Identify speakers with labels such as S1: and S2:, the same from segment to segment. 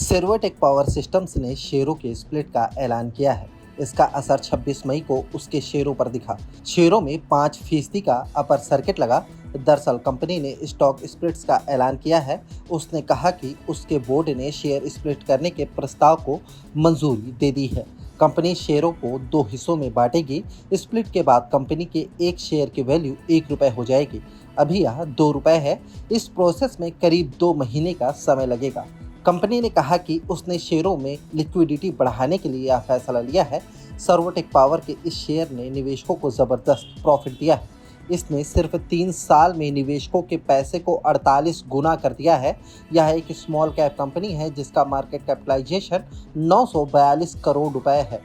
S1: सेर्वोटेक power systems ने शेयरों के स्प्लिट का ऐलान किया है। इसका असर 26 मई को उसके शेयरों पर दिखा। शेयरों में 5% का अपर सर्किट लगा। दरअसल कंपनी ने स्टॉक स्प्लिट्स का ऐलान किया है। उसने कहा कि उसके बोर्ड ने शेयर स्प्लिट करने के प्रस्ताव को मंजूरी दे दी है। कंपनी शेयरों को 2 हिस्सों में बांटेगी। स्प्लिट के बाद कंपनी के एक शेयर की वैल्यू ₹1 हो जाएगी। अभी यह ₹2 है। इस प्रोसेस में करीब 2 महीने का समय लगेगा। कंपनी ने कहा कि उसने शेयरों में लिक्विडिटी बढ़ाने के लिए यह फैसला लिया है। सेर्वोटेक पावर के इस शेयर ने निवेशकों को जबरदस्त प्रॉफिट दिया है। इसने सिर्फ 3 साल में निवेशकों के पैसे को 48 गुना कर दिया है। यह एक स्मॉल कैप कंपनी है जिसका मार्केट कैपिटलाइजेशन ₹942 करोड़ है।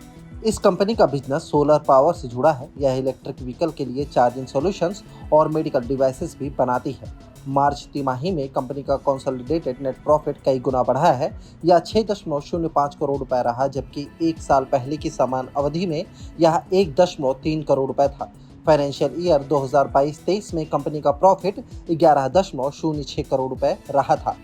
S1: इस कंपनी का बिजनेस सोलर पावर से जुड़ा है। यह इलेक्ट्रिक व्हीकल के लिए चार्जिंग सॉल्यूशंस और मेडिकल डिवाइसेस भी बनाती है। मार्च तिमाही में कंपनी का कंसोलिडेटेड नेट प्रॉफिट कई गुना बढ़ा है। यह ₹6.05 करोड़ रहा, जबकि एक साल पहले की समान अवधि में यह ₹1.3 करोड़ था। फाइनेंशियल ईयर 2022-23 में कंपनी का प्रॉफिट ₹11.06 करोड़ रहा था।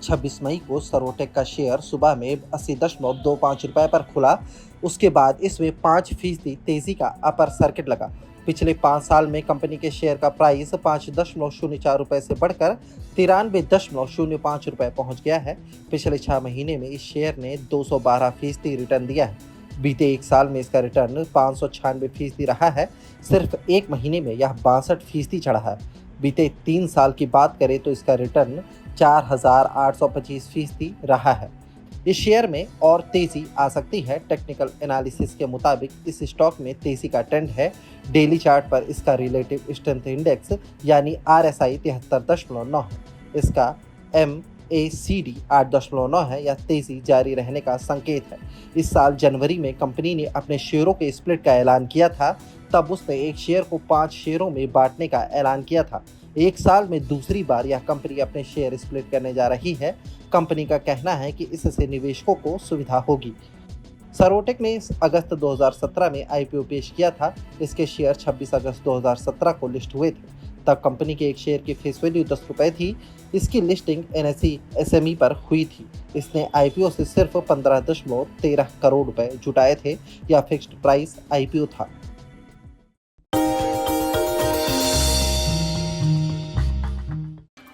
S1: 26 मई को सेर्वोटेक का शेयर सुबह में ₹80.25 पर खुला। उसके बाद इसमें 5% तेजी का अपर सर्किट लगा। पिछले 5 साल में कंपनी के शेयर का प्राइस ₹5.04 से बढ़कर ₹93.05 पहुंच गया है। पिछले 6 महीने में इस शेयर ने 212% रिटर्न दिया है। बीते एक साल में इसका रिटर्न 596% रहा है। सिर्फ एक महीने में यह 62% चढ़ा है। बीते 3 साल की बात करें तो इसका रिटर्न 4825% रहा है। इस शेयर में और तेजी आ सकती है। टेक्निकल एनालिसिस के मुताबिक इस स्टॉक में तेजी का ट्रेंड है। डेली चार्ट पर इसका रिलेटिव स्ट्रेंथ इंडेक्स यानी RSI 73.9 है। इसका MACD 8.9 है। यह तेजी जारी रहने का संकेत है। इस साल जनवरी में कंपनी ने अपने शेयरों के स्प्लिट का ऐलान किया था। तब उसने एक शेयर को 5 शेयरों में बांटने का ऐलान किया था। एक साल में दूसरी बार यह कंपनी अपने शेयर स्प्लिट करने जा रही है। कंपनी का कहना है कि इससे निवेशकों को सुविधा होगी। सेर्वोटेक ने अगस्त 2017 में IPO पेश किया था। इसके शेयर 26 अगस्त 2017 को लिस्ट हुए थे। तब कंपनी के एक शेयर की फेस वैल्यू ₹10 थी। इसकी लिस्टिंग NSE SME पर हुई थी। इसने IPO से सिर्फ ₹15.13 करोड़ जुटाए थे। यह फिक्स्ड प्राइस IPO था।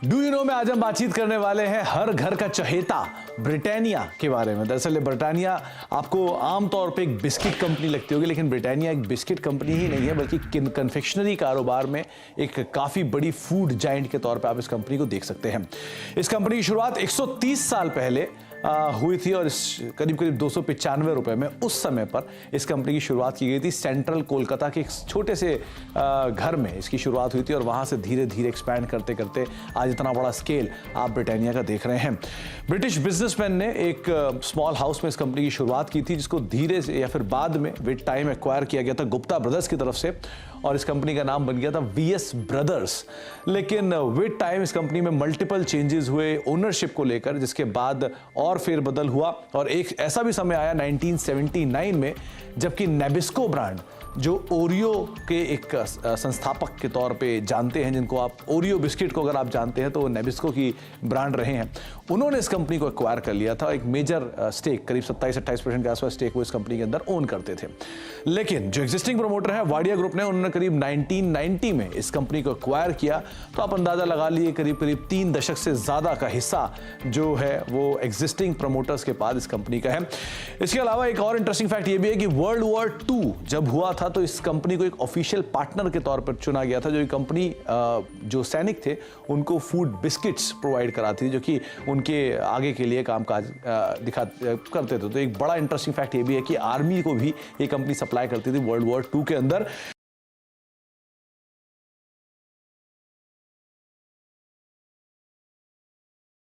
S2: डू यू नो में आज हम बातचीत करने वाले हैं हर घर का चहेता ब्रिटानिया के बारे में। दरअसल ये ब्रिटानिया आपको आमतौर पे एक बिस्किट कंपनी लगती होगी, लेकिन ब्रिटानिया एक बिस्किट कंपनी ही नहीं है, बल्कि कन्फेक्शनरी कारोबार में एक काफ़ी बड़ी फूड जाइंट के तौर पे आप इस कंपनी को देख सकते हैं। इस कंपनी की शुरुआत 130 साल पहले हुई थी और इस करीब ₹295 में उस समय पर इस कंपनी की शुरुआत की गई थी। सेंट्रल कोलकाता के एक छोटे से घर में इसकी शुरुआत हुई थी और वहाँ से धीरे धीरे एक्सपैंड करते करते आज इतना बड़ा स्केल आप ब्रिटानिया का देख रहे हैं। ब्रिटिश बिजनेसमैन ने एक स्मॉल हाउस में इस कंपनी की शुरुआत की थी, जिसको धीरे से या फिर बाद में विद टाइम एक्वायर किया गया था गुप्ता ब्रदर्स की तरफ से, और इस कंपनी का नाम बन गया था VS ब्रदर्स। लेकिन विद टाइम इस कंपनी में मल्टीपल चेंजेस हुए ओनरशिप को लेकर, जिसके बाद और फेरबदल हुआ और एक ऐसा भी समय आया 1979 में जबकि नेबिस्को ब्रांड, जो ओरियो के एक संस्थापक के तौर पे जानते हैं, जिनको आप ओरियो बिस्किट को अगर आप जानते हैं तो नेबिस्को की ब्रांड रहे हैं, उन्होंने इस कंपनी को एक्वायर कर लिया था। एक मेजर स्टेक करीब 27-28% के आसपास स्टेक वो इस कंपनी के अंदर ओन करते थे। लेकिन जो एग्जिस्टिंग प्रमोटर है वाडिया ग्रुप ने, उन्होंने करीब 1990 में इस कंपनी को एक्वायर किया। तो आप अंदाजा लगा लिए करीब 3 दशक से ज्यादा का हिस्सा जो है वो एग्जिस्टिंग प्रमोटर्स के पास इस कंपनी का है। इसके अलावा एक और इंटरेस्टिंग फैक्ट ये भी है कि वर्ल्ड वॉर 2 जब हुआ था तो इस कंपनी को एक ऑफिशियल पार्टनर के तौर पर चुना गया था। जो कंपनी जो सैनिक थे उनको फूड बिस्किट्स प्रोवाइड कराती थी, जो कि उनके आगे के लिए कामकाज करते थे। तो एक बड़ा इंटरेस्टिंग फैक्ट ये भी है कि आर्मी को भी ये कंपनी सप्लाई करती थी वर्ल्ड वॉर 2 के अंदर।